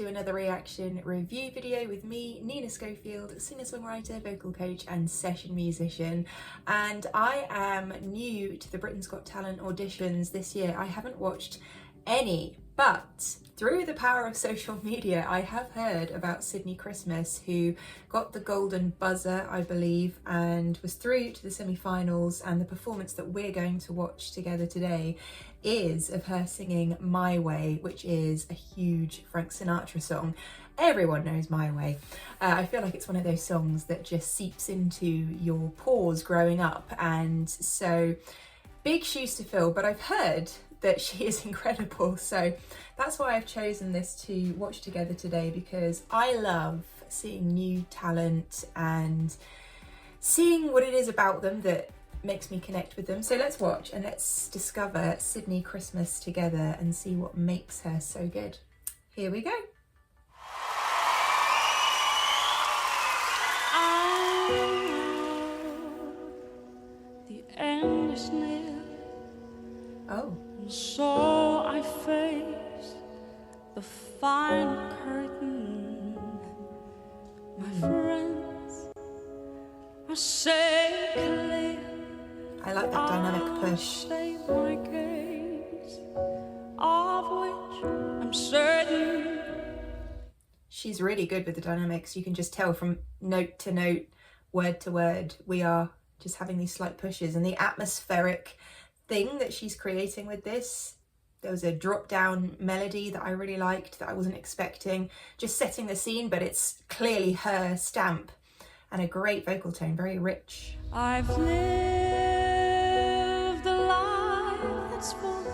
to another reaction review video with me, Nina Schofield, singer-songwriter, vocal coach and session musician. And I am new to the Britain's Got Talent auditions this year. I haven't watched any, but through the power of social media, I have heard about Sydnie Christmas, who got the golden buzzer, I believe, and was through to the semi-finals. And the performance that we're going to watch together today is of her singing My Way, which is a huge Frank Sinatra song. Everyone knows My Way. I feel like it's one of those songs that just seeps into your pores growing up, and so big shoes to fill, but I've heard that she is incredible, so that's why I've chosen this to watch together today, because I love seeing new talent and seeing what it is about them that makes me connect with them. So let's watch and let's discover Sydnie Christmas together and see what makes her so good. Here we go. The end is near. Oh. So I face the final curtain. My friends are saying clear. I like that dynamic push. My case, of which I'm certain. She's really good with the dynamics. You can just tell from note to note, word to word, we are just having these slight pushes, and the atmospheric thing that she's creating with this. There was a drop down melody that I really liked that I wasn't expecting, just setting the scene, but it's clearly her stamp, and a great vocal tone, very rich. I've lived a life that's full.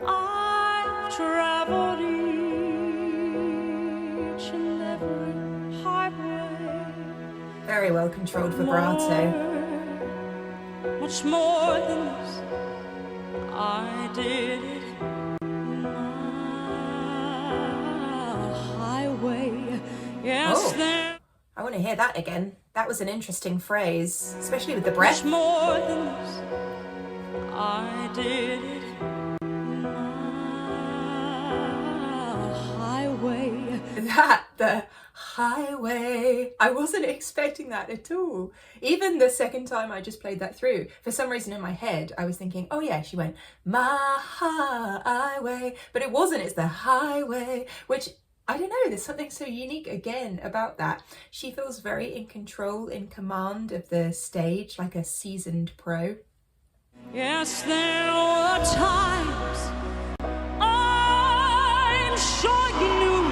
I've traveled each and every highway. Very well controlled vibrato. Much more than this, I did it my highway. Yes, there. I want to hear that again. That was an interesting phrase, especially with the breath. Much more than this, I did it my highway. The highway. I wasn't expecting that at all. Even the second time I just played that through, for some reason in my head, I was thinking, oh yeah, she went, my highway. But it wasn't, it's the highway, which I don't know, there's something so unique again about that. She feels very in control, in command of the stage, like a seasoned pro. Yes, there were times I'm sure you knew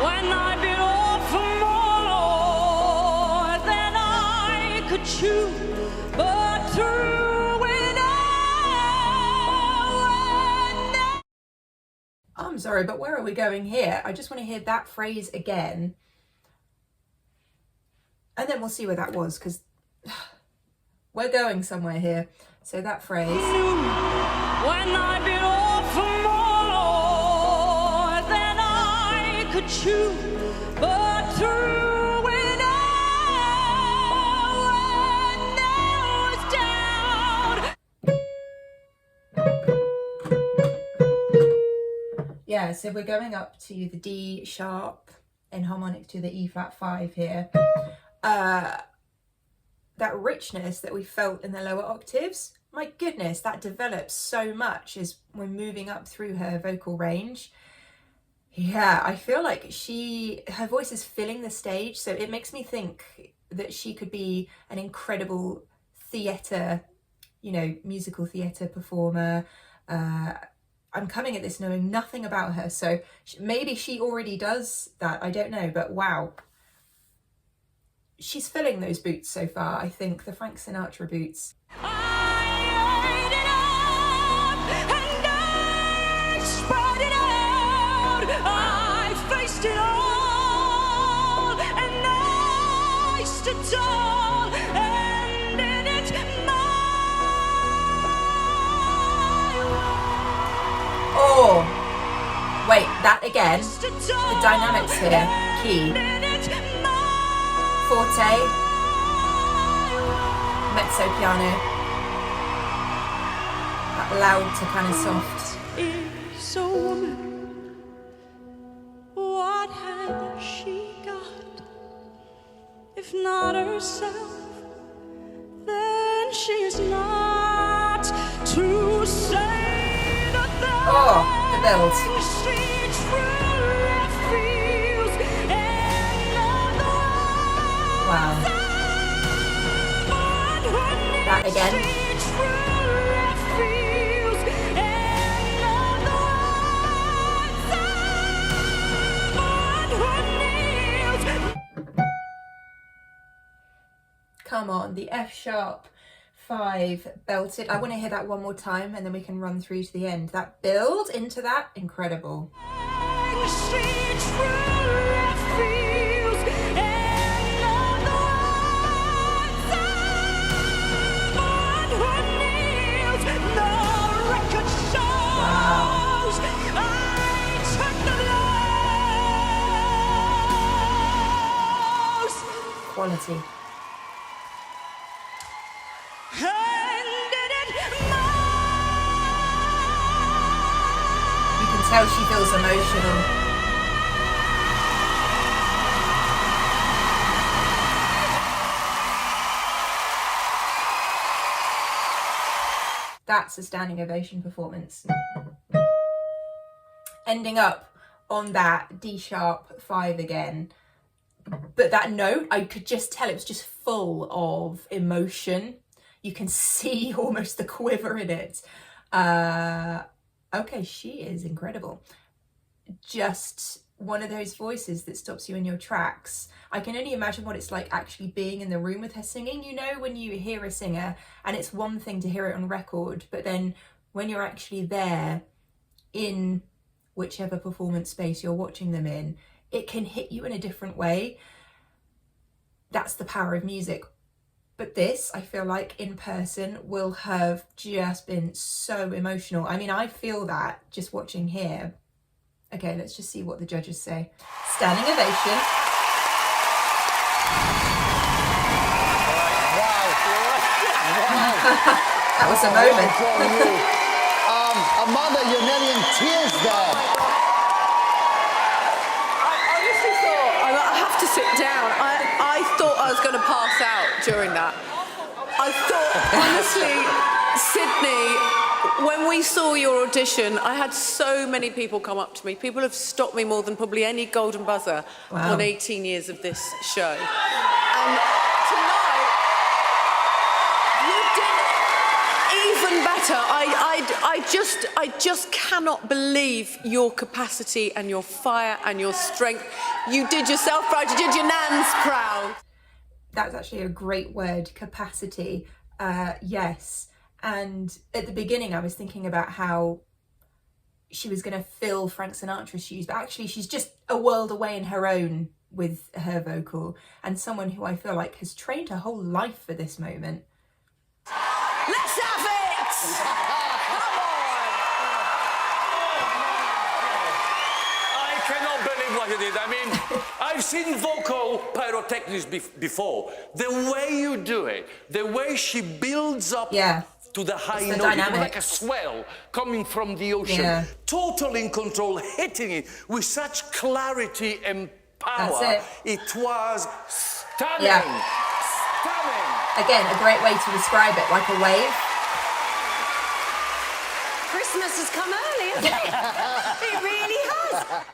when I bit off more than I could chew, but through it all, I'm sorry, but where are we going here? I just want to hear that phrase again. And then we'll see where that was, because we're going somewhere here. So that phrase. when I bit off more than I could chew, but through it all, when I was down. Yeah, so we're going up to the D sharp in harmonic to the E flat 5 here. That richness that we felt in the lower octaves, my goodness, that develops so much as we're moving up through her vocal range. Yeah, I feel like her voice is filling the stage, so it makes me think that she could be an incredible theatre, musical theatre performer. I'm coming at this knowing nothing about her, so maybe she already does that, I don't know, but wow. She's filling those boots so far, I think, the Frank Sinatra boots. I ate it up and I spread it out. I faced it all and I stood tall and did it my way. Oh, wait, that again. The dynamics here, key. Forte, mezzo piano, that loud to kind of soft. Is a woman. Why is not herself, then she's not to say the the build. she truly feels. Wow. That again. Come on, the F sharp 5 belted. I want to hear that one more time and then we can run through to the end. That build into that, incredible. Quality. You can tell she feels emotional. That's a standing ovation performance. Ending up on that D sharp 5 again. But that note, I could just tell it was just full of emotion. You can see almost the quiver in it. Okay, she is incredible. Just one of those voices that stops you in your tracks. I can only imagine what it's like actually being in the room with her singing. You know, when you hear a singer, and it's one thing to hear it on record, but then when you're actually there in whichever performance space you're watching them in, it can hit you in a different way. That's the power of music. But this, I feel like in person will have just been so emotional. I mean, I feel that just watching here. Okay, let's just see what the judges say. Standing ovation. That was a moment. Amanda, you're nearly in tears there. I have to sit down. I thought I was going to pass out during that. I thought, honestly, Sydnie, when we saw your audition, I had so many people come up to me. People have stopped me more than probably any golden buzzer on 18 years of this show. And tonight, you did even better. I just cannot believe your capacity and your fire and your strength. You did yourself proud, you did your nans proud. That's actually a great word, capacity. Yes. And at the beginning, I was thinking about how she was going to fill Frank Sinatra's shoes, but actually she's just a world away in her own with her vocal, and someone who I feel like has trained her whole life for this moment. Let's have it! Come on! I cannot believe what you did. I mean, I've seen vocal pyrotechnics before. The way you do it, the way she builds up to the high note, it was like a swell coming from the ocean. Totally in control, hitting it with such clarity and power. It was stunning. Stunning. Again, a great way to describe it, like a wave. Christmas has come early, hasn't it? It really has.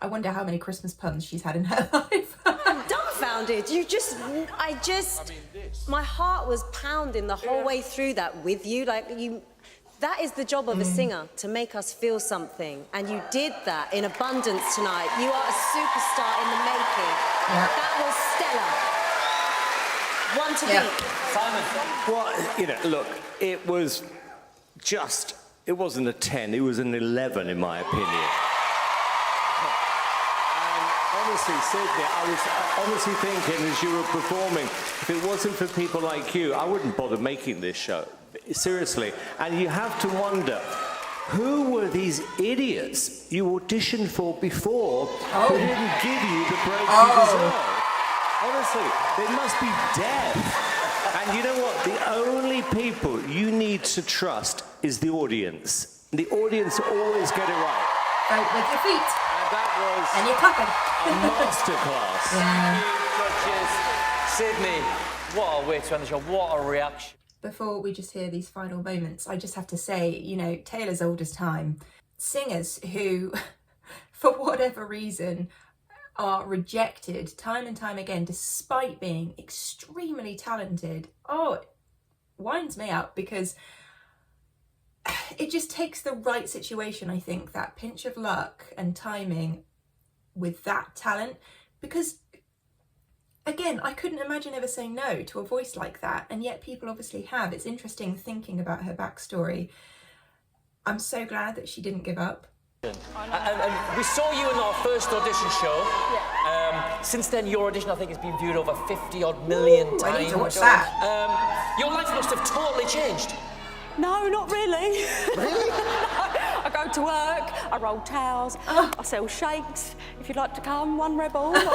I wonder how many Christmas puns she's had in her life. I'm dumbfounded. My heart was pounding the whole way through that with you. That is the job of a singer, to make us feel something. And you did that in abundance tonight. You are a superstar in the making. That was stellar. One to beat. Simon. Well, look, it was just, it wasn't a 10, it was an 11 in my opinion. Honestly, Sydnie, I was honestly thinking as you were performing, if it wasn't for people like you, I wouldn't bother making this show. Seriously. And you have to wonder, who were these idiots you auditioned for before who didn't give you the break you deserve? Honestly, they must be deaf. And you know what? The only people you need to trust is the audience. The audience always get it right. Vote with your feet. That was and you're clapping. a masterclass. Yeah. Judges, Sydnie, what a way to end the show. What a reaction. Before we just hear these final moments, I just have to say, you know, Taylor's old as time. Singers who, for whatever reason, are rejected time and time again, despite being extremely talented. Oh, it winds me up, because it just takes the right situation, I think, that pinch of luck and timing with that talent, because again, I couldn't imagine ever saying no to a voice like that, and yet people obviously have. It's interesting thinking about her backstory. I'm so glad that she didn't give up. And we saw you in our first audition show. Yeah. Since then, your audition, I think, has been viewed over 50-odd million times. I need to watch that. Your life must have totally changed. No, not really. Really? I go to work, I roll towels, I sell shakes. If you'd like to come, one rebel. Great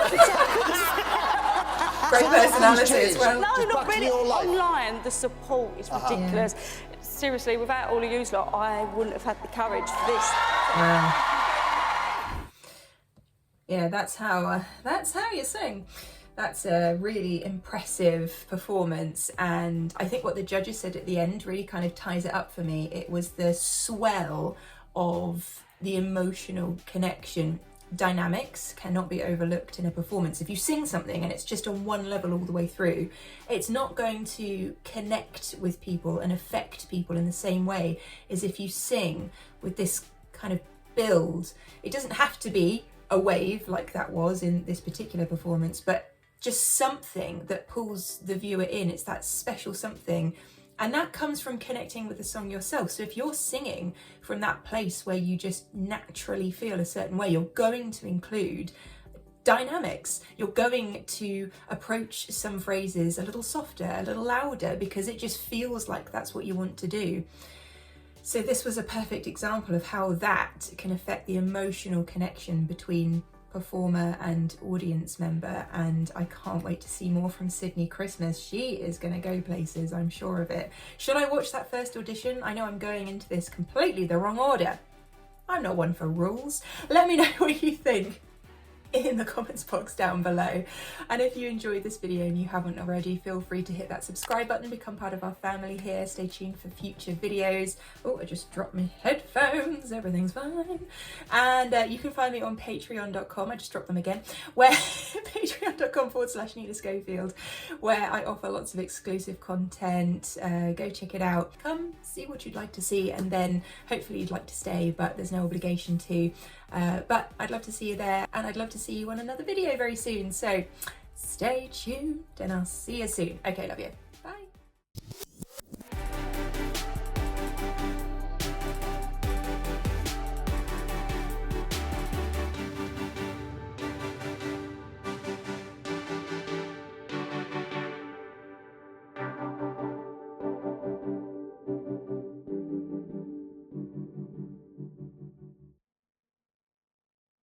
personality as well. No, Just not back to really. your life. Online, the support is ridiculous. Seriously, without all of you lot, I wouldn't have had the courage for this. Yeah, that's how you sing. That's a really impressive performance, and I think what the judges said at the end really kind of ties it up for me. It was the swell of the emotional connection. Dynamics cannot be overlooked in a performance. If you sing something and it's just on one level all the way through, it's not going to connect with people and affect people in the same way as if you sing with this kind of build. It doesn't have to be a wave like that was in this particular performance, but just something that pulls the viewer in. It's that special something, and that comes from connecting with the song yourself. So if you're singing from that place where you just naturally feel a certain way, you're going to include dynamics. You're going to approach some phrases a little softer, a little louder, because it just feels like that's what you want to do. So this was a perfect example of how that can affect the emotional connection between performer and audience member, and I can't wait to see more from Sydnie Christmas. She is going to go places, I'm sure of it. Should I watch that first audition? I know I'm going into this completely the wrong order. I'm not one for rules. Let me know what you think in the comments box down below, and if you enjoyed this video and you haven't already, feel free to hit that subscribe button, become part of our family here. Stay tuned for future videos. Oh, I just dropped my headphones, everything's fine. And you can find me on patreon.com, I just dropped them again, where patreon.com/Nina Schofield, where I offer lots of exclusive content. Go check it out, come see what you'd like to see, and then hopefully you'd like to stay, but there's no obligation to. But I'd love to see you there, and I'd love to see you on another video very soon. So stay tuned, and I'll see you soon. Okay, love you.